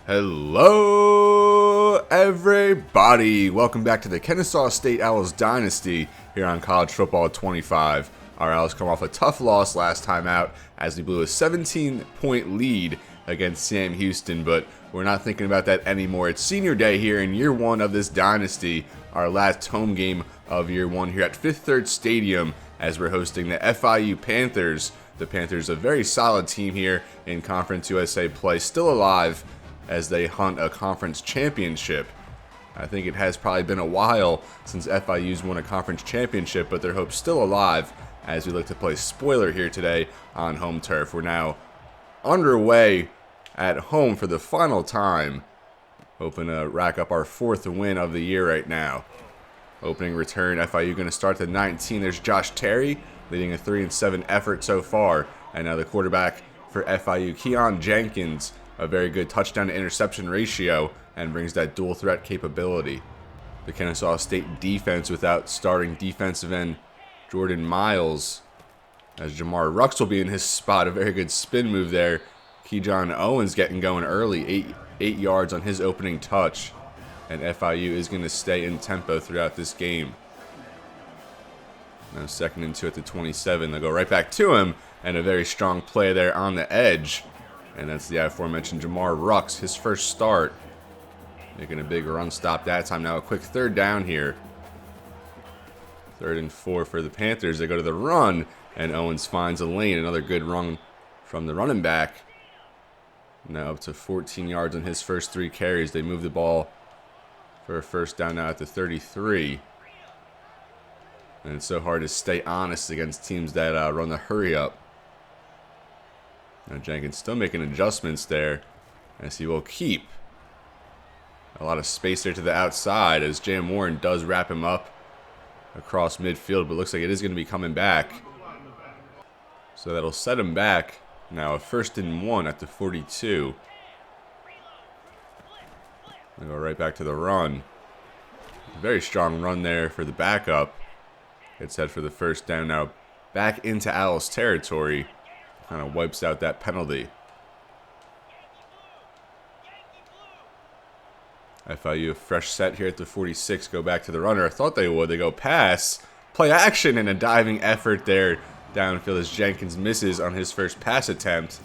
Hello, everybody. Welcome back to the Kennesaw State Owls Dynasty here on College Football 25. Our Owls come off a tough loss last time out as we blew a 17-point lead against Sam Houston, but we're not thinking about that anymore. It's senior day here in year one of this dynasty, our last home game of year one here at Fifth Third Stadium as we're hosting the FIU Panthers. The Panthers, a very solid team here in Conference USA play, still alive as they hunt a conference championship. I think it has probably been a while since FIU's won a conference championship, but their hope's still alive as we look to play spoiler here today on home turf. We're now underway at home for the final time, hoping to rack up our fourth win of the year right now. Opening return, FIU going to start at 19. There's Josh Terry leading a 3-7 effort so far, and now the quarterback for FIU, Keyone Jenkins, a very good touchdown to interception ratio and brings that dual threat capability. The Kennesaw State defense without starting defensive end Jordan Miles, as Jamar Rux will be in his spot. A very good spin move there. Kejon Owens getting going early, 8 yards on his opening touch, and FIU is going to stay in tempo throughout this game. Now 2nd and 2 at the 27. They'll go right back to him, and a very strong play there on the edge. And that's the aforementioned Jamar Rux, his first start. Making a big run stop that time. Now a quick third down here. 3rd and 4 for the Panthers. They go to the run, and Owens finds a lane. Another good run from the running back. Now up to 14 yards on his first 3 carries. They move the ball for a first down now at the 33. And it's so hard to stay honest against teams that run the hurry up. Now Jenkins still making adjustments there as he will keep a lot of space there to the outside as Jam Warren does wrap him up across midfield, but looks like it is going to be coming back. So that'll set him back. Now a 1st and 1 at the 42. They'll go right back to the run. Very strong run there for the backup. It's set for the first down. Now back into Owls territory. Kind of wipes out that penalty. FIU a fresh set here at the 46. Go back to the runner. I thought they would. They go pass. Play action and a diving effort there downfield as Jenkins misses on his first pass attempt.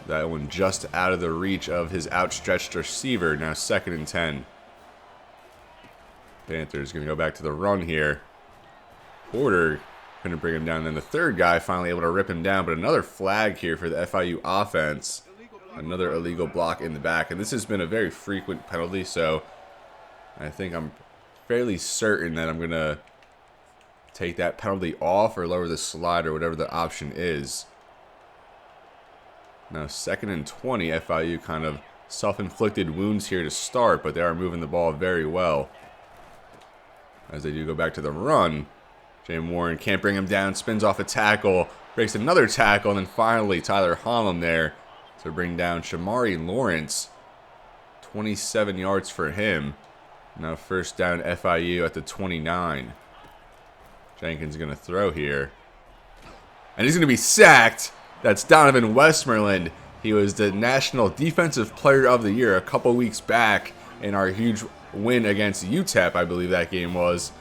That one just out of the reach of his outstretched receiver. Now 2nd and 10. Panthers going to go back to the run here. Porter couldn't bring him down. Then the third guy finally able to rip him down, but another flag here for the FIU offense. Another illegal block in the back, and this has been a very frequent penalty, so I think I'm fairly certain that I'm going to take that penalty off or lower the slide or whatever the option is. Now 2nd and 20, FIU kind of self-inflicted wounds here to start, but they are moving the ball very well. As they do go back to the run, Jam Warren can't bring him down, spins off a tackle, breaks another tackle, and then finally Tyler Holland there to bring down Shamari Lawrence. 27 yards for him. Now first down FIU at the 29. Jenkins going to throw here. And he's going to be sacked. That's Donovan Westmoreland. He was the National Defensive Player of the Year a couple weeks back in our huge win against UTEP, I believe that game was.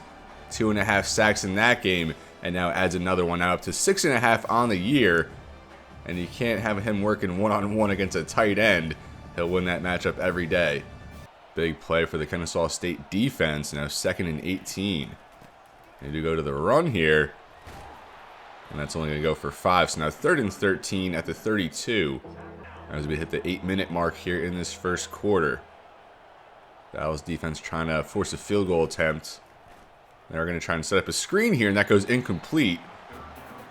2.5 sacks in that game, and now adds another one, now up to 6.5 on the year. And you can't have him working one-on-one against a tight end. He'll win that matchup every day. Big play for the Kennesaw State defense. Now 2nd and 18. They do go to the run here, and that's only going to go for 5. So now 3rd and 13 at the 32 as we hit the 8-minute mark here in this first quarter. The Owls defense trying to force a field goal attempt. They're going to try and set up a screen here, and that goes incomplete.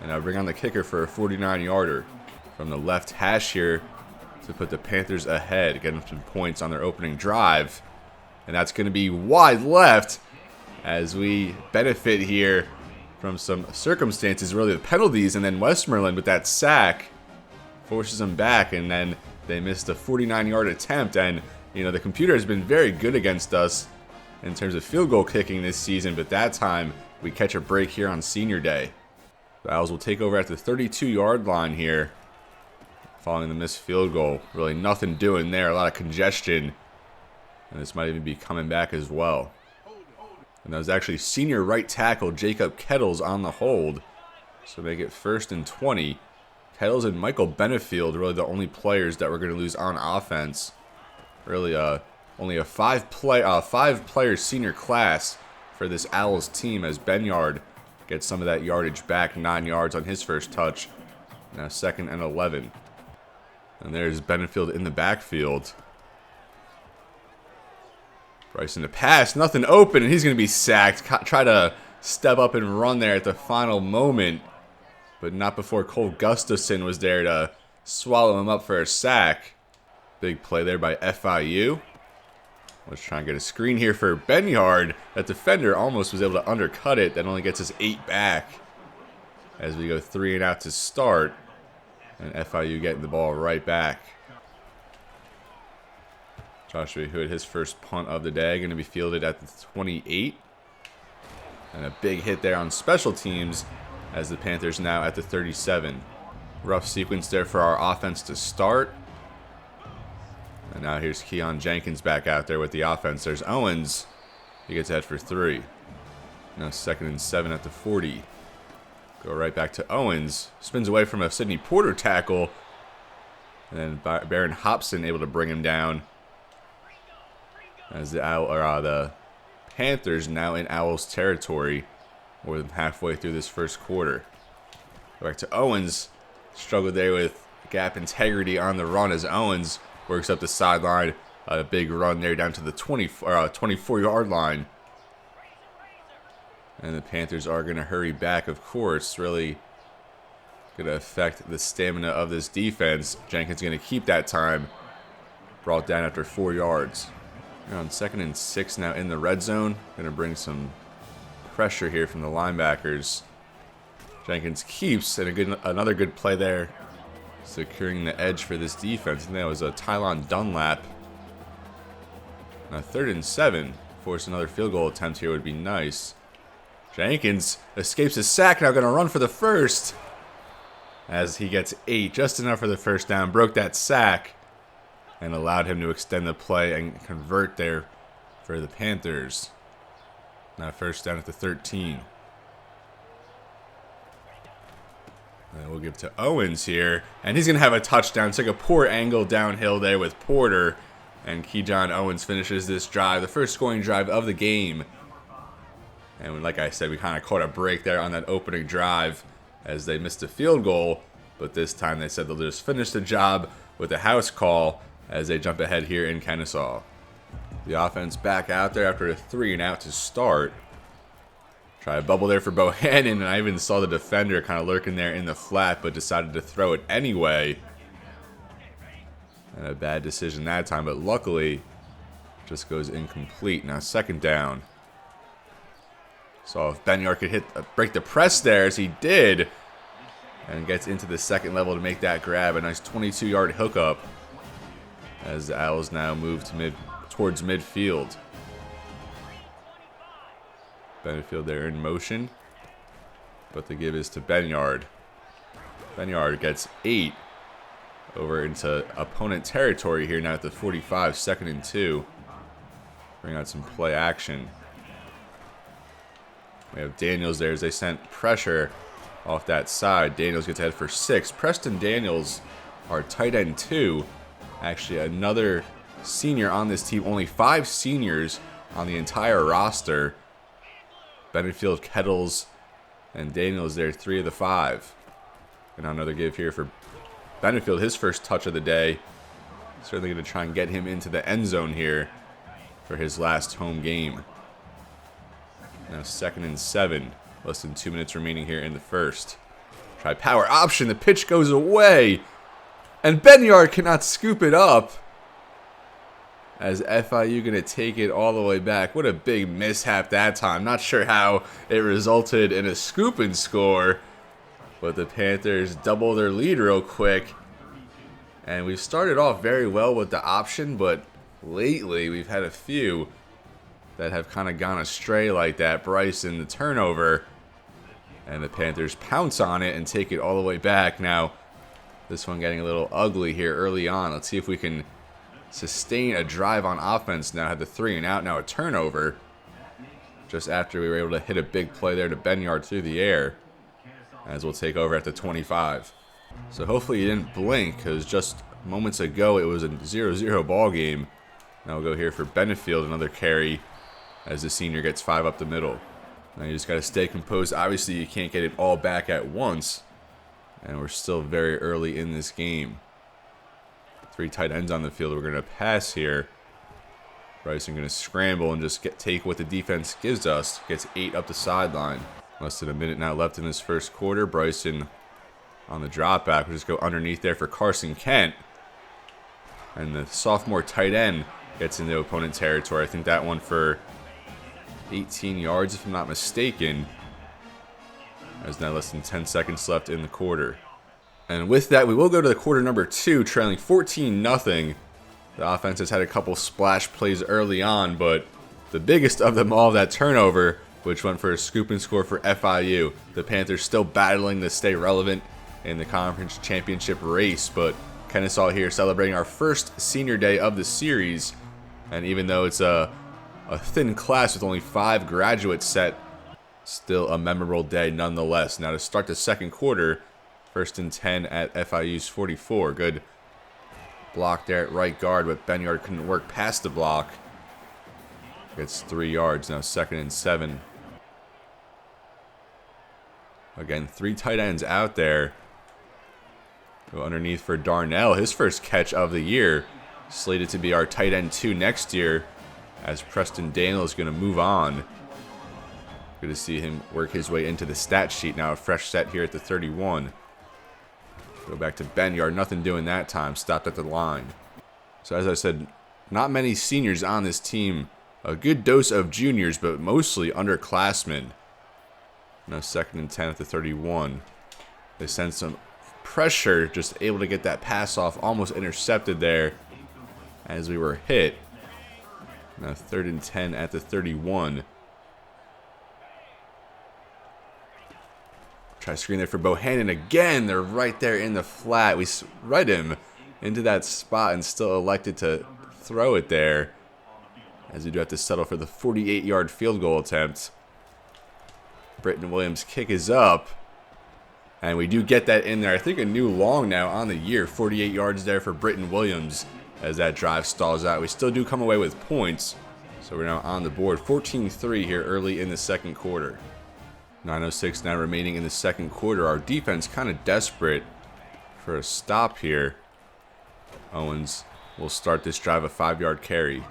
And now bring on the kicker for a 49-yarder from the left hash here to put the Panthers ahead, getting some points on their opening drive. And that's going to be wide left as we benefit here from some circumstances, really the penalties, and then Westmoreland with that sack forces them back, and then they missed a 49-yard attempt. And, you know, the computer has been very good against us in terms of field goal kicking this season, but that time we catch a break here on senior day. The Owls will take over at the 32-yard line here. following the missed field goal. Really nothing doing there. A lot of congestion. And this might even be coming back as well. And that was actually senior right tackle Jacob Kettles on the hold. So make it 1st and 20. Kettles and Michael Benefield really the only players that we're going to lose on offense. Really only a five-player senior class for this Owls team as Benyard gets some of that yardage back, 9 yards on his first touch. Now 2nd and 11. And there's Benefield in the backfield. Bryson to pass, nothing open, and he's going to be sacked. Try to step up and run there at the final moment, but not before Cole Gustafson was there to swallow him up for a sack. Big play there by FIU. Let's try and get a screen here for Benyard. That defender almost was able to undercut it. That only gets us 8 back as we go 3 and out to start. And FIU getting the ball right back. Joshua Hood, his first punt of the day, going to be fielded at the 28. And a big hit there on special teams as the Panthers now at the 37. Rough sequence there for our offense to start. And now here's Keyone Jenkins back out there with the offense. There's Owens. He gets ahead for 3. Now 2nd and 7 at the 40. Go right back to Owens. Spins away from a Sidney Porter tackle. And then Baron Hobson able to bring him down. As the Panthers now in Owls territory, more than halfway through this first quarter. Back to Owens. Struggled there with gap integrity on the run as Owens works up the sideline. A big run there down to the 24-yard line. And the Panthers are going to hurry back, of course. Really going to affect the stamina of this defense. Jenkins going to keep that time. Brought down after 4 yards. We're on 2nd and 6 now in the red zone. Going to bring some pressure here from the linebackers. Jenkins keeps, and another good play there, securing the edge for this defense. And that was a Tylon Dunlap. Now 3rd and 7. Force another field goal attempt here would be nice. Jenkins escapes a sack, now going to run for the first. As he gets 8, just enough for the first down. Broke that sack. And allowed him to extend the play and convert there for the Panthers. Now 1st down at the 13. And we'll give to Owens here. And he's going to have a touchdown. Took a poor angle downhill there with Porter. And Kejon Owens finishes this drive. The first scoring drive of the game. And like I said, we kind of caught a break there on that opening drive as they missed a field goal. But this time they said they'll just finish the job with a house call as they jump ahead here in Kennesaw. The offense back out there after a 3 and out to start. Try a bubble there for Bohannon, and I even saw the defender kind of lurking there in the flat, but decided to throw it anyway. And a bad decision that time, but luckily just goes incomplete. Now 2nd down. So if Benyard could break the press there, as he did, and gets into the 2nd level to make that grab. A nice 22-yard hookup as the Owls now move to towards midfield. Benefield there in motion, but the give is to Benyard. Benyard gets 8 over into opponent territory here now at the 45, 2nd and 2. Bring out some play action. We have Daniels there as they sent pressure off that side. Daniels gets ahead for 6. Preston Daniels, our tight end 2. Actually, another senior on this team. Only 5 seniors on the entire roster. Benefield, Kettles, and Daniels there, 3 of the 5. And another give here for Benefield, his first touch of the day. Certainly going to try and get him into the end zone here for his last home game. Now 2nd and 7. Less than 2 minutes remaining here in the first. Try power option. The pitch goes away. And Benyard cannot scoop it up. As FIU going to take it all the way back. What a big mishap that time. Not sure how it resulted in a scoop and score. But the Panthers double their lead real quick. And we've started off very well with the option. But lately we've had a few that have kind of gone astray like that. Bryson, the turnover. And the Panthers pounce on it and take it all the way back. Now, This one getting a little ugly here early on. Let's see if we can sustain a drive on offense now. Had the 3 and out, now a turnover. Just after we were able to hit a big play there to Benyard through the air. As we'll take over at the 25. So hopefully you didn't blink, because just moments ago it was a 0-0 ball game. Now we'll go here for Benefield, another carry, as the senior gets 5 up the middle. Now you just got to stay composed. Obviously you can't get it all back at once. And we're still very early in this game. 3 tight ends on the field. We're going to pass here. Bryson going to scramble and just take what the defense gives us. Gets 8 up the sideline. Less than a minute now left in this first quarter. Bryson on the drop back. We'll just go underneath there for Carson Kent. And the sophomore tight end gets into opponent territory. I think that one for 18 yards, if I'm not mistaken. There's now less than 10 seconds left in the quarter. And with that, we will go to the quarter number 2, trailing 14-0. The offense has had a couple splash plays early on, but the biggest of them all, that turnover, which went for a scoop and score for FIU. The Panthers still battling to stay relevant in the conference championship race, but Kennesaw here celebrating our first senior day of the series. And even though it's a thin class with only 5 graduates set, still a memorable day nonetheless. Now to start the second quarter, 1st and 10 at FIU's 44. Good block there at right guard, but Benyard couldn't work past the block. Gets 3 yards. Now 2nd and 7. Again, 3 tight ends out there. Go underneath for Darnell. His first catch of the year. Slated to be our tight end 2 next year, as Preston Daniel is going to move on. Good to see him work his way into the stat sheet. Now a fresh set here at the 31. Go back to Benyard. Nothing doing that time. Stopped at the line. So as I said, not many seniors on this team. A good dose of juniors, but mostly underclassmen. Now 2nd and 10 at the 31. They send some pressure. Just able to get that pass off. Almost intercepted there as we were hit. Now 3rd and 10 at the 31. Try screen there for Bohannon again. They're right there in the flat. We read him into that spot and still elected to throw it there, as we do have to settle for the 48-yard field goal attempt. Britton Williams' kick is up, and we do get that in there. I think a new long now on the year. 48 yards there for Britton Williams as that drive stalls out. We still do come away with points, so we're now on the board. 14-3 here early in the second quarter. 9:06 now remaining in the second quarter. Our defense kind of desperate for a stop here. Owens will start this drive, a 5-yard carry.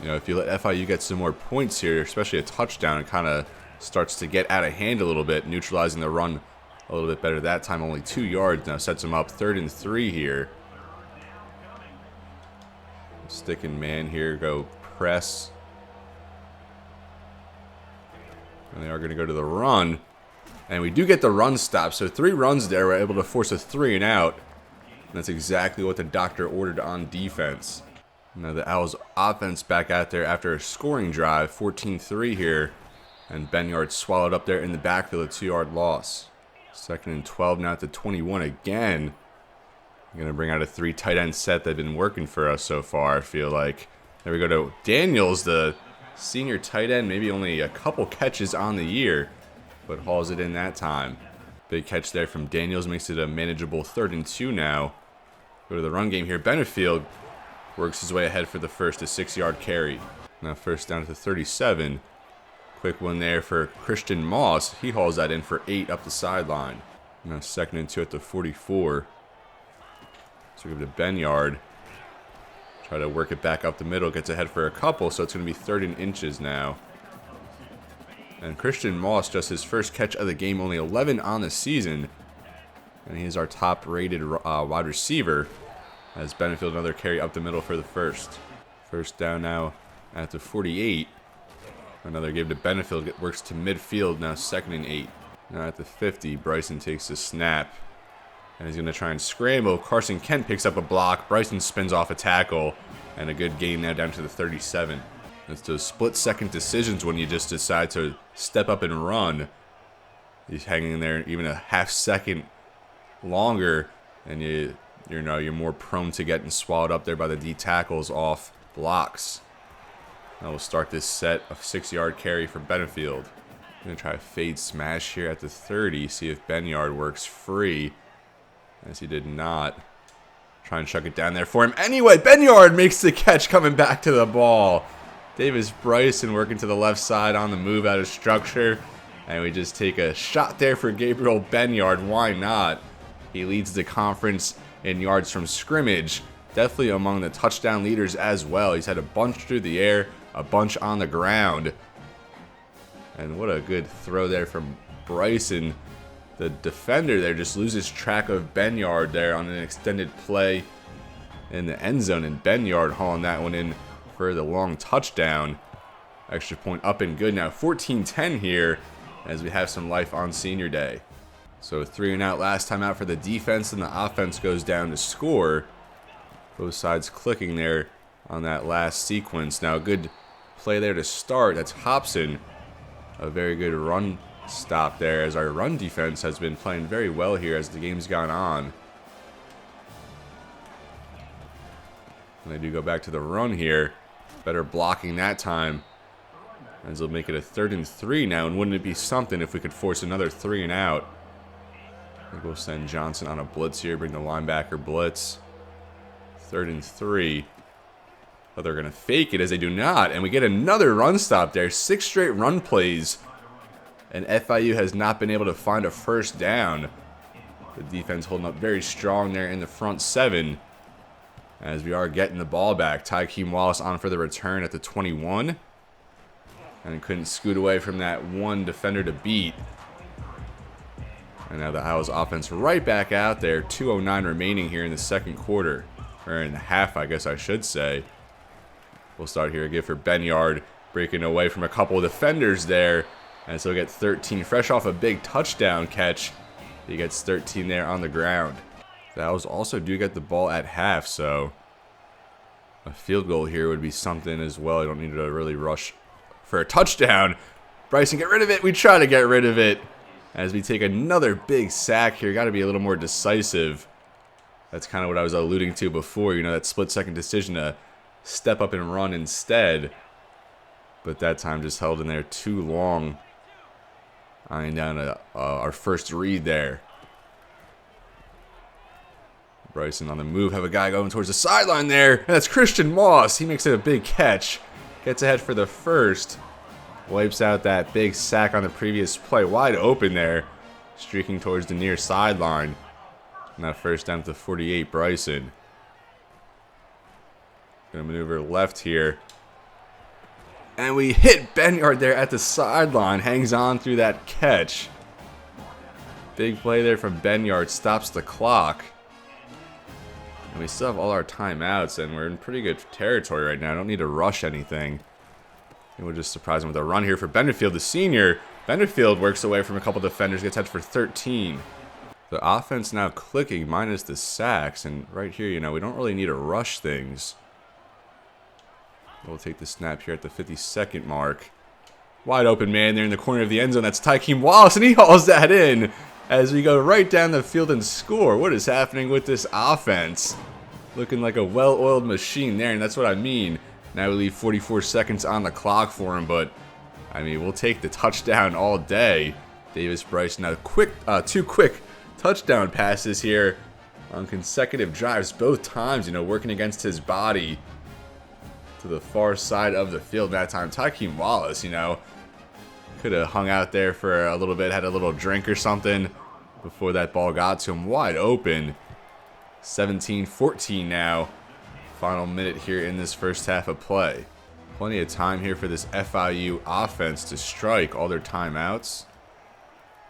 You know, if you let FIU get some more points here, especially a touchdown, it kind of starts to get out of hand a little bit, neutralizing the run a little bit better that time. Only 2 yards now, sets them up 3rd and 3 here. Stick and man here, go press. And they are going to go to the run. And we do get the run stop. So 3 runs there. We're able to force a 3 and out. And that's exactly what the doctor ordered on defense. Now the Owls offense back out there after a scoring drive. 14-3 here. And Benyard swallowed up there in the backfield, a 2-yard loss. 2nd and 12 now at the 21 again. Going to bring out a 3 tight end set that's been working for us so far, I feel like. There we go to Daniels, the senior tight end, maybe only a couple catches on the year, but hauls it in that time. Big catch there from Daniels, makes it a manageable 3rd and 2 now. Go to the run game here. Benefield works his way ahead for the first, a 6-yard carry. Now 1st down to the 37. Quick one there for Christian Moss. He hauls that in for 8 up the sideline. Now 2nd and 2 at the 44. So we give it to Benyard. Try to work it back up the middle. Gets ahead for a couple, so it's going to be 3rd and inches now. And Christian Moss, just his first catch of the game, only 11 on the season. And he's our top-rated wide receiver. As Benefield, another carry up the middle for the first. 1st down now at the 48. Another give to Benefield. Works to midfield, now 2nd and 8. Now at the 50, Bryson takes the snap. And he's going to try and scramble. Carson Kent picks up a block. Bryson spins off a tackle. And a good gain now down to the 37. It's those split-second decisions when you just decide to step up and run. He's hanging in there even a half second longer, and you're more prone to getting swallowed up there by the D tackles off blocks. Now we'll start this set of 6-yard carry for Benefield. Gonna try a fade smash here at the 30, see if Benyard works free, as he did not. Try and chuck it down there for him. Anyway, Benyard makes the catch coming back to the ball. Davis Bryson working to the left side on the move out of structure. And we just take a shot there for Gabriel Benyard. Why not? He leads the conference in yards from scrimmage. Definitely among the touchdown leaders as well. He's had a bunch through the air, a bunch on the ground. And what a good throw there from Bryson. The defender there just loses track of Benyard there on an extended play in the end zone. And Benyard hauling that one in for the long touchdown. Extra point up and good now. 14-10 here as we have some life on senior day. So 3 and out last time out for the defense, and the offense goes down to score. Both sides clicking there on that last sequence. Now a good play there to start. That's Hobson. A very good run stop there, as our run defense has been playing very well here as the game's gone on. And they do go back to the run here. Better blocking that time, as they'll make it a 3rd and 3 now. And wouldn't it be something if we could force another 3 and out? I think we'll send Johnson on a blitz here, bring the linebacker blitz. 3rd and 3. But they're going to fake it, as they do not. And we get another run stop there. 6 straight run plays. And FIU has not been able to find a first down. The defense holding up very strong there in the front 7. As we are getting the ball back. Keyone Wallace on for the return at the 21. And couldn't scoot away from that one defender to beat. And now the Owls offense right back out there. 2:09 remaining here in the second quarter. Or in the half, I guess I should say. We'll start here again for Benyard. Breaking away from a couple of defenders there. And so we get 13. Fresh off a big touchdown catch. He gets 13 there on the ground. The Owls also do get the ball at half, so a field goal here would be something as well. You don't need to really rush for a touchdown. Bryson, get rid of it. We try to get rid of it as we take another big sack here. Got to be a little more decisive. That's kind of what I was alluding to before. You know, that split-second decision to step up and run instead. But that time just held in there too long. Eyeing down our first read there. Bryson on the move. Have a guy going towards the sideline there. And that's Christian Moss. He makes it a big catch. Gets ahead for the first. Wipes out that big sack on the previous play. Wide open there. Streaking towards the near sideline. And that first down to 48, Bryson. Gonna maneuver left here. And we hit Benyard there at the sideline. Hangs on through that catch. Big play there from Benyard. Stops the clock. And we still have all our timeouts, and we're in pretty good territory right now. I don't need to rush anything. And we'll just surprise him with a run here for Benefield, the senior. Benefield works away from a couple defenders, gets head for 13. The offense now clicking minus the sacks, and right here, you know, we don't really need to rush things. We'll take the snap here at the 52nd mark. Wide open man there in the corner of the end zone. That's Keyone Wallace, and he hauls that in as we go right down the field and score. What is happening with this offense? Looking like a well-oiled machine there, and that's what I mean. Now we leave 44 seconds on the clock for him, but, I mean, we'll take the touchdown all day. Davis Bryson, now two quick touchdown passes here on consecutive drives, both times, you know, working against his body to the far side of the field that time. Keyone Wallace, you know, could have hung out there for a little bit, had a little drink or something before that ball got to him. Wide open. 17-14 now. Final minute here in this first half of play. Plenty of time here for this FIU offense to strike all their timeouts.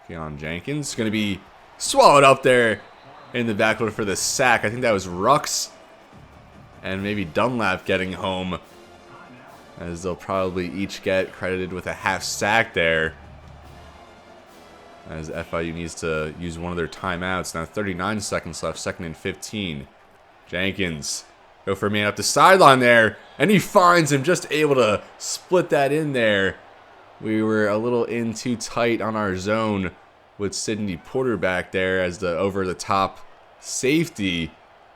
Kejon Jenkins going to be swallowed up there in the backfield for the sack. I think that was Rux and maybe Dunlap getting home, as they'll probably each get credited with a half sack there, as FIU needs to use one of their timeouts. Now 39 seconds left, 2nd and 15. Jenkins, go for a man up the sideline there, and he finds him, just able to split that in there. We were a little in too tight on our zone with Sidney Porter back there as the over-the-top safety.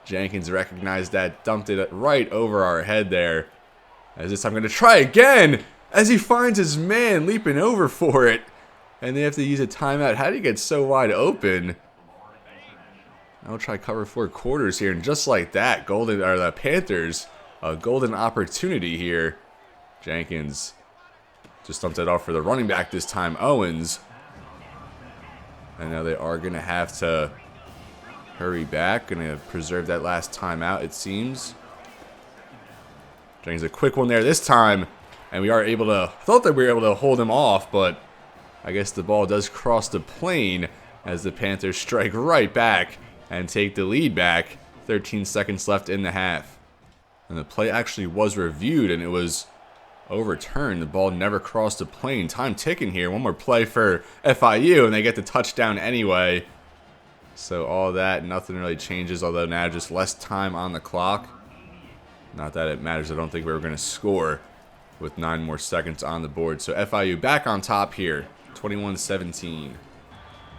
Jenkins recognized that, dumped it right over our head there. As this time going to try again as he finds his man leaping over for it. And they have to use a timeout. How do you get so wide open? I'll try cover 4 quarters here, and just like that, the Panthers, a golden opportunity here. Jenkins just dumped it off for the running back this time, Owens. And now they are going to have to hurry back, going to preserve that last timeout, it seems. Jenkins a quick one there this time, and we are able to, thought that we were able to hold him off, but I guess the ball does cross the plane as the Panthers strike right back and take the lead back. 13 seconds left in the half. And the play actually was reviewed and it was overturned. The ball never crossed the plane. Time ticking here. One more play for FIU and they get the touchdown anyway. So all that, nothing really changes, although now just less time on the clock. Not that it matters. I don't think we were going to score with 9 more seconds on the board. So FIU back on top here, 21-17.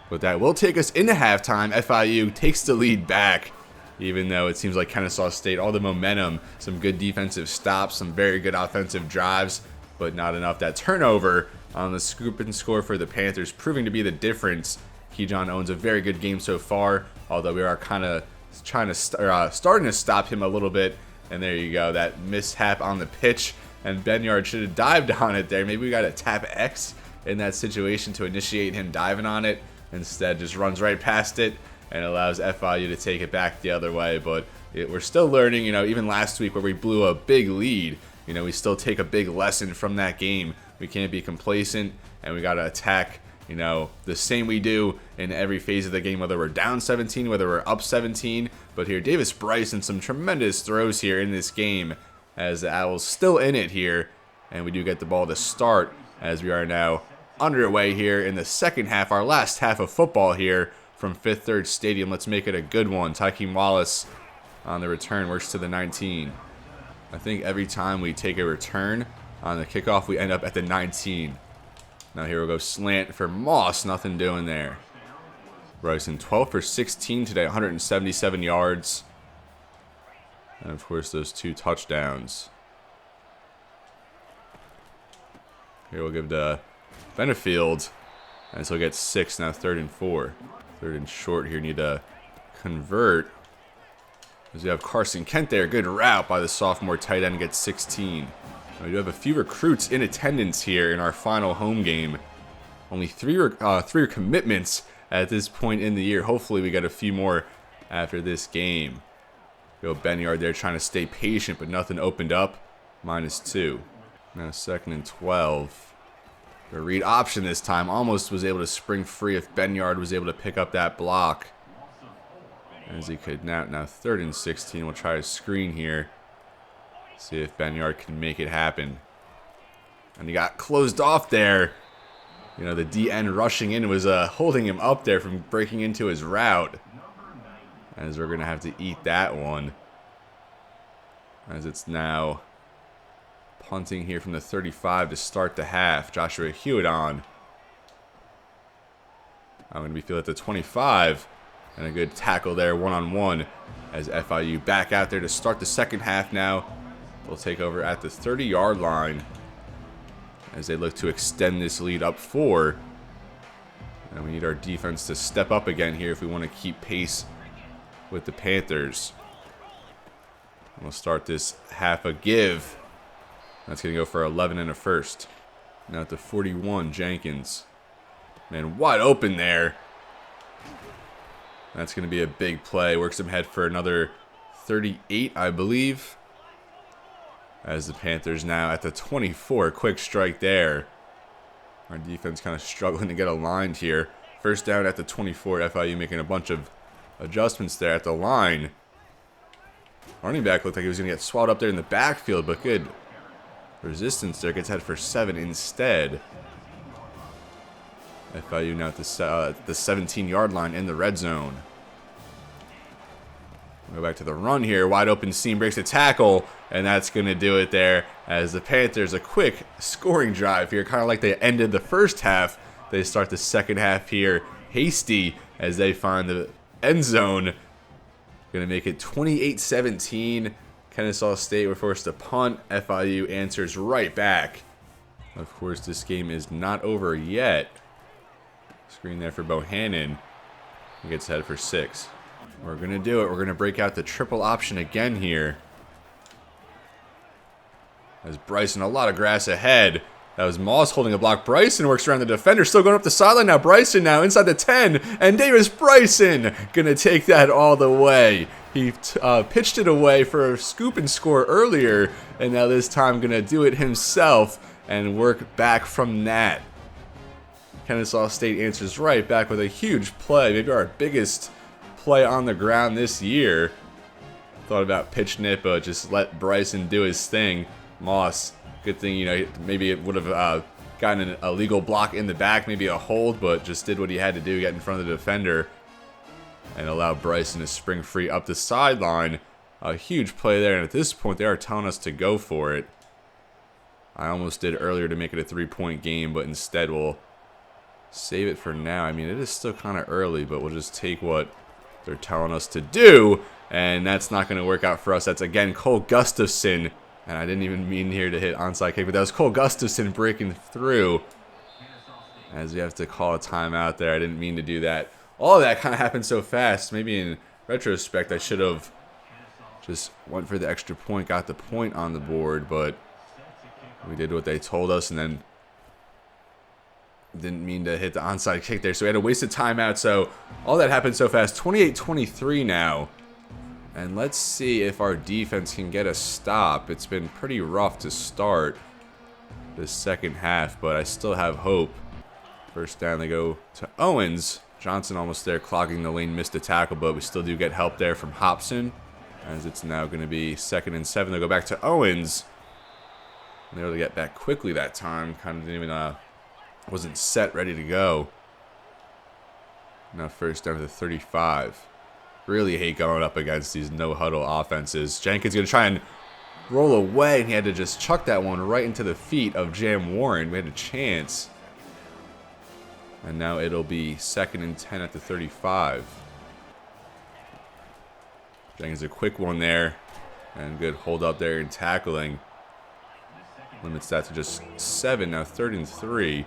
But that will take us into halftime. FIU takes the lead back, even though it seems like Kennesaw State, all the momentum, some good defensive stops, some very good offensive drives, but not enough. That turnover on the scoop and score for the Panthers proving to be the difference. Kejon owns a very good game so far, although we are kind of trying to starting to stop him a little bit. And there you go, that mishap on the pitch, and Benyard should have dived on it there. Maybe we got a tap X in that situation to initiate him diving on it. Instead, just runs right past it and allows FIU to take it back the other way. But we're still learning, even last week where we blew a big lead, we still take a big lesson from that game. We can't be complacent, and we got to attack, the same we do in every phase of the game, whether we're down 17, whether we're up 17. But here, Davis Bryson, some tremendous throws here in this game as the Owls still in it here. And we do get the ball to start as we are now underway here in the second half, our last half of football here from Fifth Third Stadium. Let's make it a good one. Tykeem Wallace on the return works to the 19. I think every time we take a return on the kickoff, we end up at the 19. Now here we go, slant for Moss, nothing doing there. Bryson 12 for 16 today, 177 yards. And of course those 2 touchdowns. Here we'll give to Benefield, and so he'll get 6, now 3rd and 4. 3rd and short here, need to convert. As we have Carson Kent there, good route by the sophomore tight end, gets 16. We do have a few recruits in attendance here in our final home game. Only 3 commitments at this point in the year. Hopefully we get a few more after this game. Go Benyard there trying to stay patient, but nothing opened up. -2. Now 2nd and 12. The read option this time. Almost was able to spring free if Benyard was able to pick up that block. As he could now 3rd and 16. We'll try a screen here. See if Benyard can make it happen. And he got closed off there. The DN rushing in was holding him up there from breaking into his route. As we're going to have to eat that one. As it's now punting here from the 35 to start the half. Joshua Hewitt on. I'm going to be fielded at the 25. And a good tackle there, one-on-one. As FIU back out there to start the second half now. They'll take over at the 30-yard line. As they look to extend this lead up 4. And we need our defense to step up again here if we want to keep pace with the Panthers. We'll start this half a give. That's going to go for 11 and a first. Now at the 41, Jenkins. Man, wide open there. That's going to be a big play. Works him head for another 38, I believe. As the Panthers now at the 24. Quick strike there. Our defense kind of struggling to get aligned here. First down at the 24. FIU making a bunch of adjustments there at the line. Running back looked like he was going to get swallowed up there in the backfield, but good resistance there. Gets head for 7 instead. FIU now at the 17-yard line in the red zone. Go back to the run here. Wide open seam, breaks the tackle, and that's going to do it there. As the Panthers, a quick scoring drive here, kind of like they ended the first half. They start the second half here, hasty as they find the end zone. Going to make it 28-17. Kennesaw State were forced to punt. FIU answers right back. Of course, this game is not over yet. Screen there for Bohannon. He gets ahead for 6. We're going to do it. We're going to break out the triple option again here. As Bryson, a lot of grass ahead. That was Moss holding a block. Bryson works around the defender. Still going up the sideline now. Bryson now inside the 10. And Davis Bryson going to take that all the way. He pitched it away for a scoop and score earlier. And now this time going to do it himself and work back from that. Kennesaw State answers right back with a huge play. Maybe our biggest play on the ground this year. Thought about pitching it, but just let Bryson do his thing. Moss, good thing, you know, maybe it would have gotten an illegal block in the back, maybe a hold, but just did what he had to do, get in front of the defender and allow Bryson to spring free up the sideline. A huge play there, and at this point, they are telling us to go for it. I almost did earlier to make it a 3-point game, but instead we'll save it for now. I mean, it is still kind of early, but we'll just take what they're telling us to do, and that's not going to work out for us. That's, again, Cole Gustafson. And I didn't even mean here to hit onside kick, but that was Cole Gustafson breaking through. As we have to call a timeout there. I didn't mean to do that. All of that kind of happened so fast. Maybe in retrospect, I should have just went for the extra point, got the point on the board, but we did what they told us and then didn't mean to hit the onside kick there. So we had a wasted timeout. So all that happened so fast. 28-23 now. And let's see if our defense can get a stop. It's been pretty rough to start this second half, but I still have hope. First down, they go to Owens. Johnson almost there, clogging the lane, missed a tackle, but we still do get help there from Hobson. As it's now going to be 2nd and 7. They'll go back to Owens. And they're able to get back quickly that time. Kind of didn't even, wasn't set, ready to go. Now first down to the 35. Really hate going up against these no-huddle offenses. Jenkins going to try and roll away, and he had to just chuck that one right into the feet of Jam Warren. We had a chance. And now it'll be 2nd and 10 at the 35. Jenkins a quick one there. And good hold up there in tackling. Limits that to just 7. Now 3rd and 3.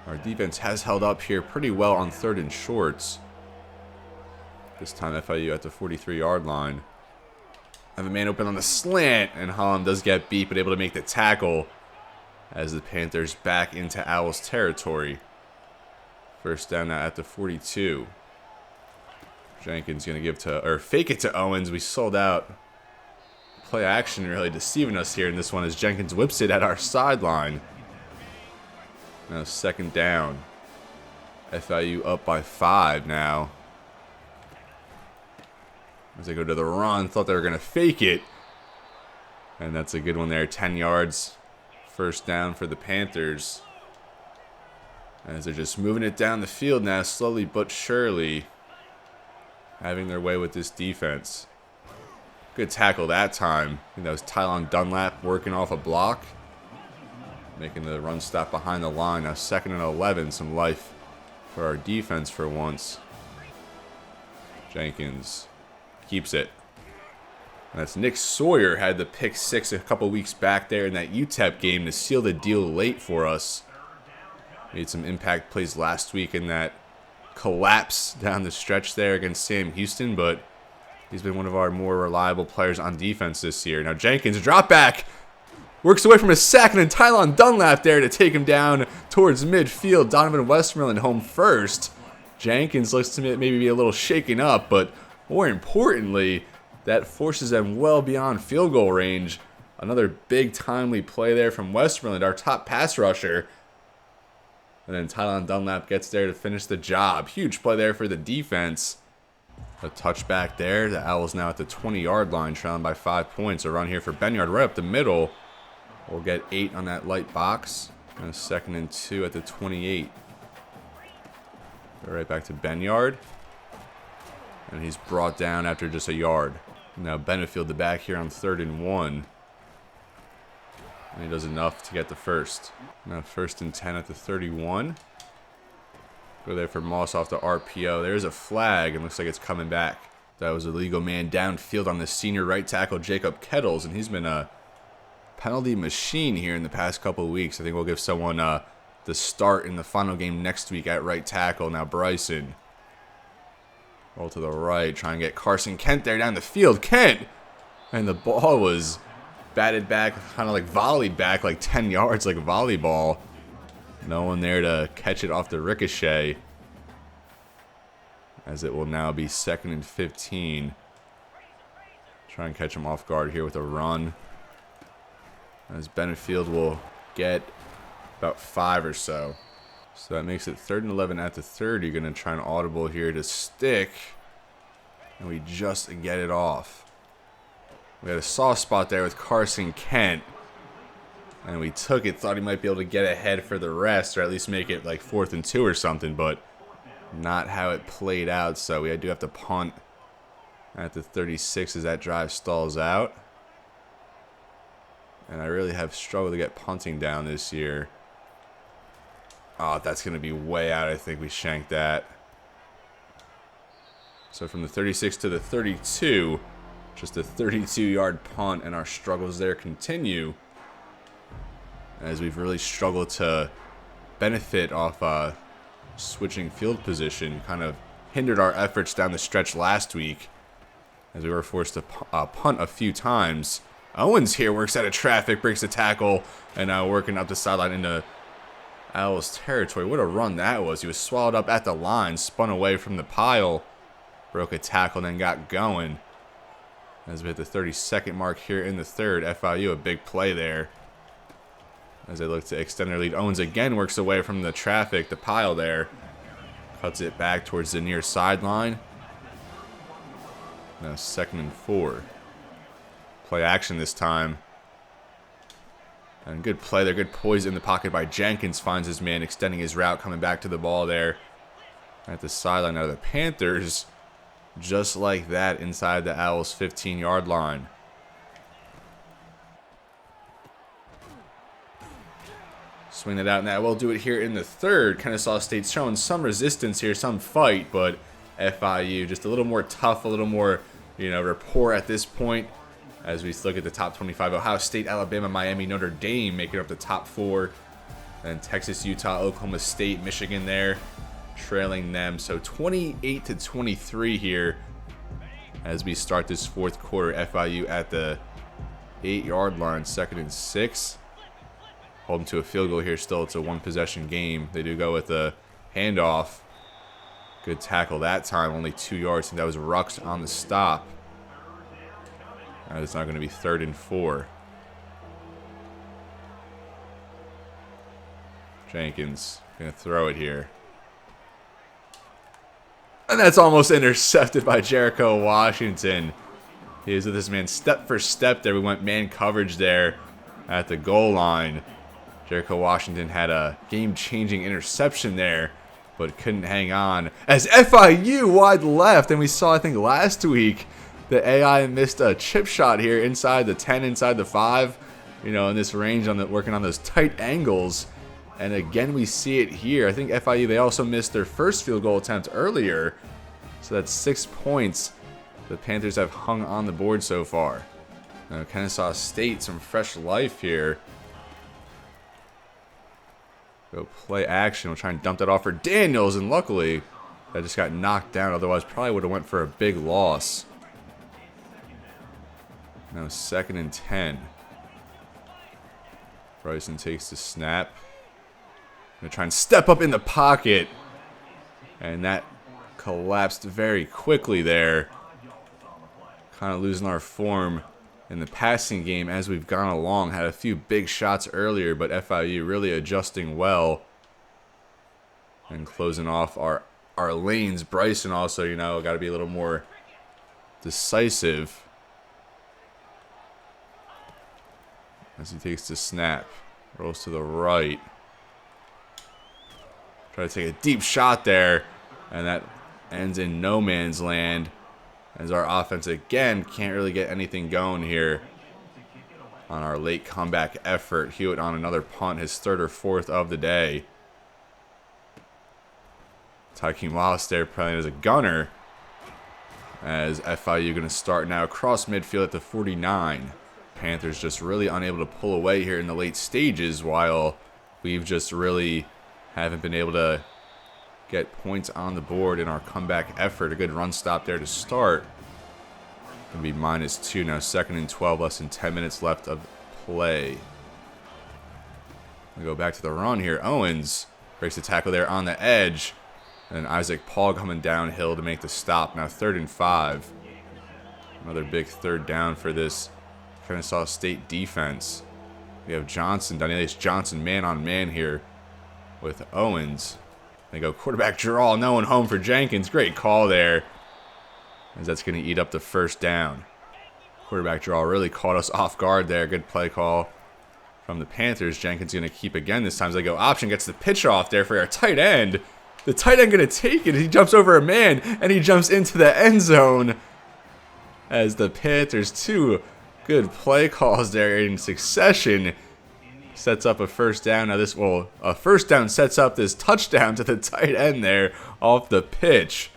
Our defense has held up here pretty well on 3rd and shorts. This time FIU at the 43-yard line. Have a man open on the slant, and Holland does get beat, but able to make the tackle as the Panthers back into Owls territory. First down now at the 42. Jenkins going to give to, or fake it to Owens. We sold out. Play action really deceiving us here in this one as Jenkins whips it at our sideline. Now 2nd down. FIU up by 5 now. As they go to the run, thought they were going to fake it. And that's a good one there, 10 yards. First down for the Panthers. As they're just moving it down the field now, slowly but surely. Having their way with this defense. Good tackle that time. I think that was Tylon Dunlap working off a block. Making the run stop behind the line. Now 2nd and 11, some life for our defense for once. Jenkins keeps it. And that's Nick Sawyer, had the pick 6 a couple weeks back there in that UTEP game to seal the deal late for us. Made some impact plays last week in that collapse down the stretch there against Sam Houston, but he's been one of our more reliable players on defense this year. Now Jenkins, drop back, works away from a sack, and then Tylon Dunlap there to take him down towards midfield. Donovan Westmoreland home first. Jenkins looks to me maybe be a little shaken up, but more importantly, that forces them well beyond field goal range. Another big timely play there from Westmoreland, our top pass rusher. And then Tylon Dunlap gets there to finish the job. Huge play there for the defense. A touchback there. The Owls now at the 20-yard line, trailing by 5 points. A run here for Benyard right up the middle. We'll get 8 on that light box. And a 2nd and 2 at the 28. Go right back to Benyard. And he's brought down after just a yard. Now Benefield the back here on 3rd and 1. And he does enough to get the first. Now 1st and 10 at the 31. Go there for Moss off the RPO. There's a flag, and looks like it's coming back. That was a legal man downfield on the senior right tackle, Jacob Kettles, and he's been a penalty machine here in the past couple of weeks. I think we'll give someone the start in the final game next week at right tackle. Now Bryson. Roll to the right, try and get Carson Kent there down the field. Kent! And the ball was batted back, kind of like volleyed back like 10 yards like a volleyball. No one there to catch it off the ricochet. As it will now be 2nd and 15. Try and catch him off guard here with a run. As Benefield will get about 5 or so. So that makes it 3rd and 11 at the 30. You're going to try an audible here to stick. And we just get it off. We had a soft spot there with Carson Kent. And we took it, thought he might be able to get ahead for the rest, or at least make it like 4th and 2 or something, but not how it played out. So we do have to punt at the 36 as that drive stalls out. And I really have struggled to get punting down this year. Oh, that's going to be way out. I think we shanked that. So from the 36 to the 32, just a 32-yard punt, and our struggles there continue as we've really struggled to benefit off switching field position. Kind of hindered our efforts down the stretch last week as we were forced to punt a few times. Owens here works out of traffic, breaks the tackle, and now working up the sideline into Owls territory. What a run that was. He was swallowed up at the line, spun away from the pile, broke a tackle, then got going. As we hit the 32nd mark here in the 3rd, FIU a big play there. As they look to extend their lead, Owens again works away from the traffic, the pile there. Cuts it back towards the near sideline. Now 2nd and 4. Play action this time. And good play there, good poise in the pocket by Jenkins. Finds his man, extending his route, coming back to the ball there at the sideline. Now the Panthers, just like that, inside the Owls' 15-yard line. Swing it out, and that will do it here in the 3rd. Kennesaw State showing some resistance here, some fight, but FIU just a little more tough, a little more, rapport at this point. As we look at the top 25, Ohio State, Alabama, Miami, Notre Dame making up the top 4. Then Texas, Utah, Oklahoma State, Michigan there trailing them. So 28-23 here as we start this 4th quarter. FIU at the 8-yard line, 2nd and 6. Hold them to a field goal here still. It's a 1-possession game. They do go with a handoff. Good tackle that time, only 2 yards. I think that was Rux on the stop. It's not going to be 3rd and 4. Jenkins going to throw it here. And that's almost intercepted by Jericho Washington. He is with this man step for step there. We went man coverage there at the goal line. Jericho Washington had a game-changing interception there, but couldn't hang on. As FIU wide left, and we saw, I think, last week, the AI missed a chip shot here inside the 10, inside the 5, in this range working on those tight angles. And again, we see it here. I think FIU, they also missed their first field goal attempt earlier. So that's 6 points the Panthers have hung on the board so far. Now, Kennesaw State, some fresh life here. Go play action. We'll try and dump that off for Daniels, and luckily that just got knocked down. Otherwise, probably would have went for a big loss. Now 2nd and 10. Bryson takes the snap. Gonna try and step up in the pocket. And that collapsed very quickly there. Kind of losing our form in the passing game as we've gone along. Had a few big shots earlier, but FIU really adjusting well. And closing off our lanes. Bryson also, got to be a little more decisive. As he takes the snap. Rolls to the right. Try to take a deep shot there. And that ends in no man's land. As our offense, again, can't really get anything going here on our late comeback effort. Hewitt on another punt, his 3rd or 4th of the day. Tykeem Wallace there playing as a gunner. As FIU going to start now across midfield at the 49. Panthers just really unable to pull away here in the late stages, while we've just really haven't been able to get points on the board in our comeback effort. A good run stop there to start. Going to be -2 now, 2nd and 12, less than 10 minutes left of play. We go back to the run here. Owens breaks the tackle there on the edge. And Isaac Paul coming downhill to make the stop. Now 3rd and 5. Another big 3rd down for this Kennesaw State defense. We have Johnson, Danielius Johnson, man on man here with Owens. They go quarterback draw, no one home for Jenkins. Great call there, as that's going to eat up the 1st down. Quarterback draw really caught us off guard there. Good play call from the Panthers. Jenkins going to keep again this time as they go option. Gets the pitch off there for our tight end. The tight end going to take it. He jumps over a man, and he jumps into the end zone. As the Panthers, 2 good play calls there in succession, sets up a 1st down. Now this will, a 1st down sets up this touchdown to the tight end there off the pitch.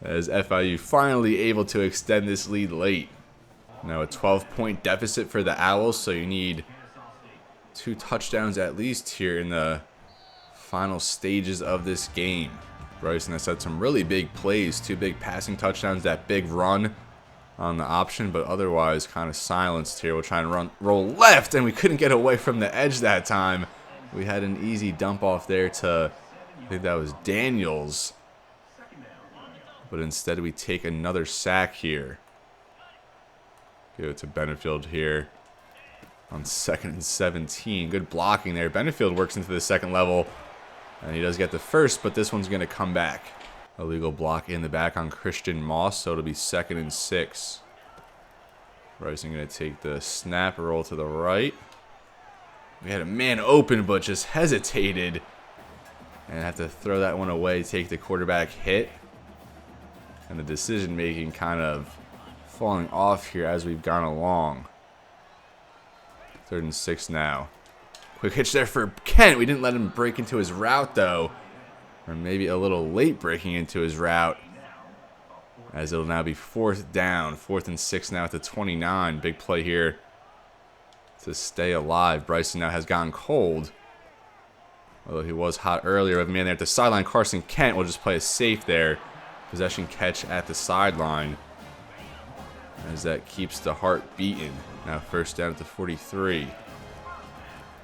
As FIU finally able to extend this lead late. Now a 12-point deficit for the Owls, so you need 2 touchdowns at least here in the final stages of this game. Bryson has had some really big plays, 2 big passing touchdowns, that big run on the option, but otherwise kind of silenced here. We'll try and roll left, and we couldn't get away from the edge that time. We had an easy dump off there to, I think that was Daniels, but instead we take another sack here. Give it to Benefield here on 2nd and 17. Good blocking there. Benefield works into the 2nd level, and he does get the 1st, but this one's going to come back. Illegal block in the back on Christian Moss, so it'll be 2nd and 6. Bryson going to take the snap, roll to the right. We had a man open, but just hesitated. And have to throw that one away, take the quarterback hit. And the decision making kind of falling off here as we've gone along. 3rd and 6 now. Quick hitch there for Kent. We didn't let him break into his route, though. Or maybe a little late breaking into his route. As it'll now be 4th down. 4th and 6 now at the 29. Big play here to stay alive. Bryson now has gone cold. Although he was hot earlier with a man there at the sideline. Carson Kent will just play a safe there. Possession catch at the sideline. As that keeps the heart beating. Now 1st down at the 43.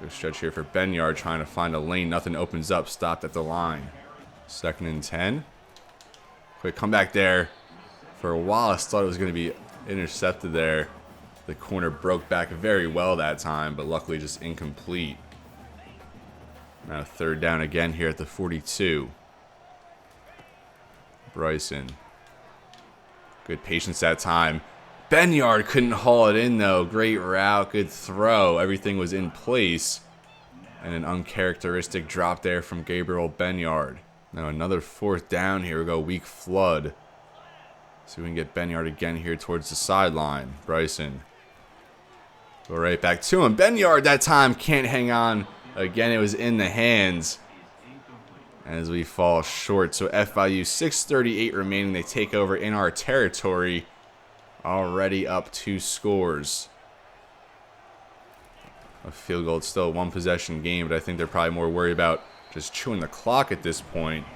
Good stretch here for Benyard, trying to find a lane. Nothing opens up. Stopped at the line. 2nd and 10. Quick comeback there for Wallace. Thought it was going to be intercepted there. The corner broke back very well that time, but luckily just incomplete. Now 3rd down again here at the 42. Bryson. Good patience that time. Benyard couldn't haul it in, though. Great route, good throw. Everything was in place. And an uncharacteristic drop there from Gabriel Benyard. Now another 4th down here. We go weak flood. So we can get Benyard again here towards the sideline. Bryson. Go right back to him. Benyard that time can't hang on. Again, it was in the hands. As we fall short. So FIU 6:38 remaining. They take over in our territory. Already up 2 scores. A field goal. It's still a 1-possession game, but I think they're probably more worried about just chewing the clock at this point.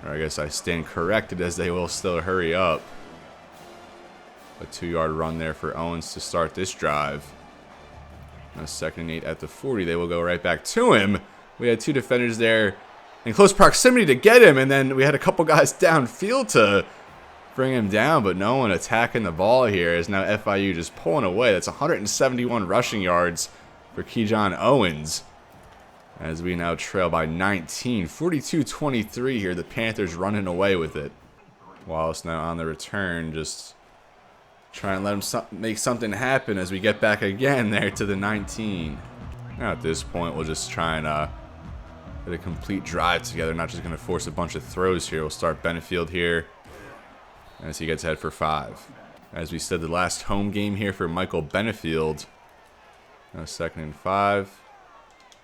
Or I guess I stand corrected, as they will still hurry up. A 2-yard run there for Owens to start this drive. Now 2nd and 8 at the 40. They will go right back to him. We had 2 defenders there in close proximity to get him, and then we had a couple guys downfield to bring him down, but no one attacking the ball here. As now FIU just pulling away. That's 171 rushing yards for Kejon Owens. As we now trail by 19. 42-23 here. The Panthers running away with it. Wallace now on the return, just trying to let him make something happen as we get back again there to the 19. Now at this point, we'll just try and get a complete drive together. Not just going to force a bunch of throws here. We'll start Benefield here as he gets ahead for 5. As we said, the last home game here for Michael Benefield. Now 2nd and 5.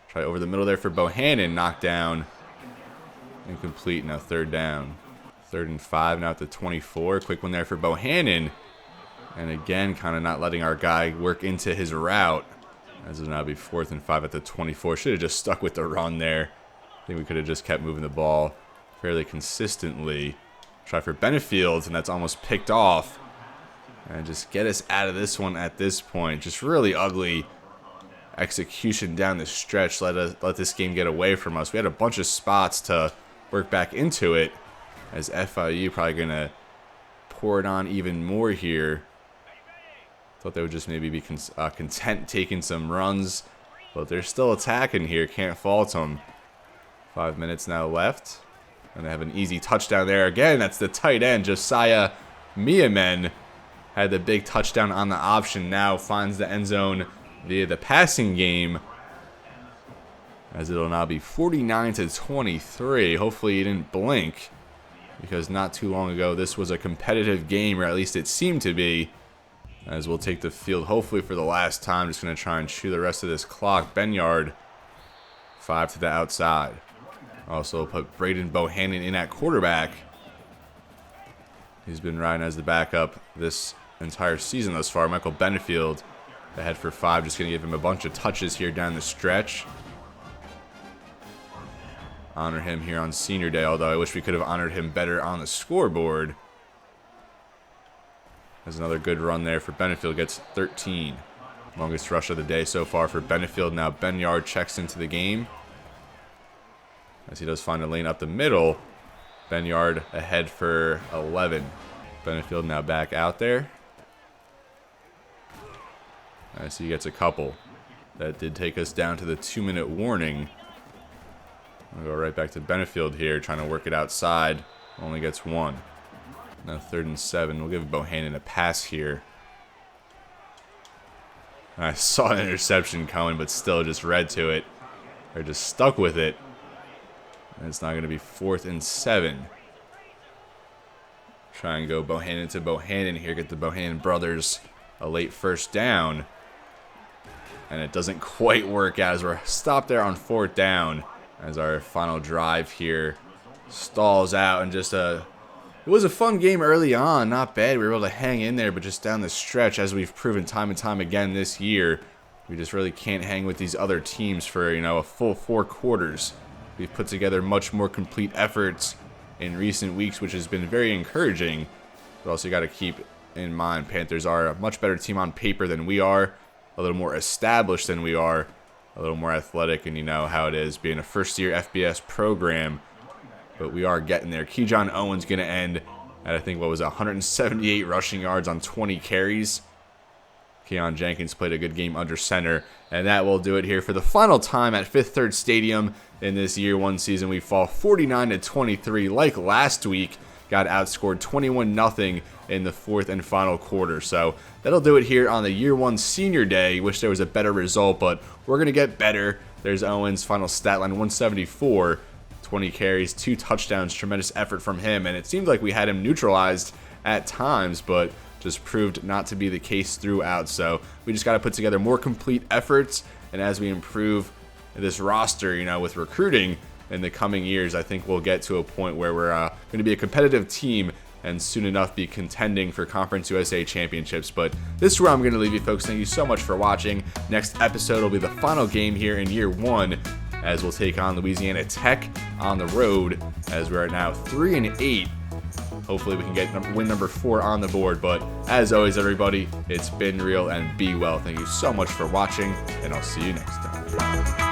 Try over the middle there for Bohannon. Knocked down Incomplete. Now third down. 3rd and 5 now at the 24. Quick one there for Bohannon. And again, kind of not letting our guy work into his route. As it'll now be 4th and 5 at the 24. Should have just stuck with the run there. I think we could have just kept moving the ball fairly consistently. Try for Benefield, and that's almost picked off. And just get us out of this one at this point. Just really ugly execution down the stretch. Let this game get away from us. We had a bunch of spots to work back into it, as FIU probably going to pour it on even more here. Thought they would just maybe be content taking some runs, but they're still attacking here. Can't fault them. 5 minutes now left, and they have an easy touchdown there. Again, that's the tight end, Josiah Miamen. Had the big touchdown on the option. Now finds the end zone via the passing game, as it'll now be 49-23. Hopefully he didn't blink, because not too long ago this was a competitive game, or at least it seemed to be. As we'll take the field hopefully for the last time. Just going to try and chew the rest of this clock. Benyard, 5 to the outside. Also put Braden Bohannon in at quarterback. He's been riding as the backup this entire season thus far. Michael Benefield ahead for 5. Just going to give him a bunch of touches here down the stretch. Honor him here on Senior Day, although I wish we could have honored him better on the scoreboard. There's another good run there for Benefield. Gets 13. Longest rush of the day so far for Benefield. Now Benyard checks into the game, as he does find a lane up the middle. Benyard ahead for 11. Benefield now back out there. As he gets a couple. That did take us down to the 2-minute warning. I'll go right back to Benefield here, trying to work it outside. Only gets 1. Now 3rd and 7. We'll give Bohannon a pass here. I saw an interception coming, but still just read to it. Or just stuck with it. And it's not going to be 4th and 7. Try and go Bohannon to Bohannon here. Get the Bohannon brothers a late first down. And it doesn't quite work out, as we're stopped there on 4th down. As our final drive here stalls out, and just it was a fun game early on, not bad. We were able to hang in there, but just down the stretch, as we've proven time and time again this year, we just really can't hang with these other teams for, a full 4 quarters. We've put together much more complete efforts in recent weeks, which has been very encouraging. But also got to keep in mind, Panthers are a much better team on paper than we are, a little more established than we are, a little more athletic, and you know how it is being a first-year FBS program. But we are getting there. Kejon Owens going to end at, I think, 178 rushing yards on 20 carries. Keon Jenkins played a good game under center. And that will do it here for the final time at Fifth Third Stadium in this Year 1 season. We fall 49-23 like last week. Got outscored 21-0 in the 4th and final quarter. So that'll do it here on the Year 1 Senior Day. Wish there was a better result, but we're going to get better. There's Owens' final stat line, 174. 20 carries, 2 touchdowns, tremendous effort from him, and it seemed like we had him neutralized at times, but just proved not to be the case throughout. So we just got to put together more complete efforts, and as we improve this roster, with recruiting in the coming years, I think we'll get to a point where we're going to be a competitive team and soon enough be contending for Conference USA championships. But this is where I'm going to leave you, folks. Thank you so much for watching. Next episode will be the final game here in Year 1, as we'll take on Louisiana Tech on the road, as we're now 3-8. Hopefully we can get win number 4 on the board. But as always, everybody, it's been real, and be well. Thank you so much for watching, and I'll see you next time.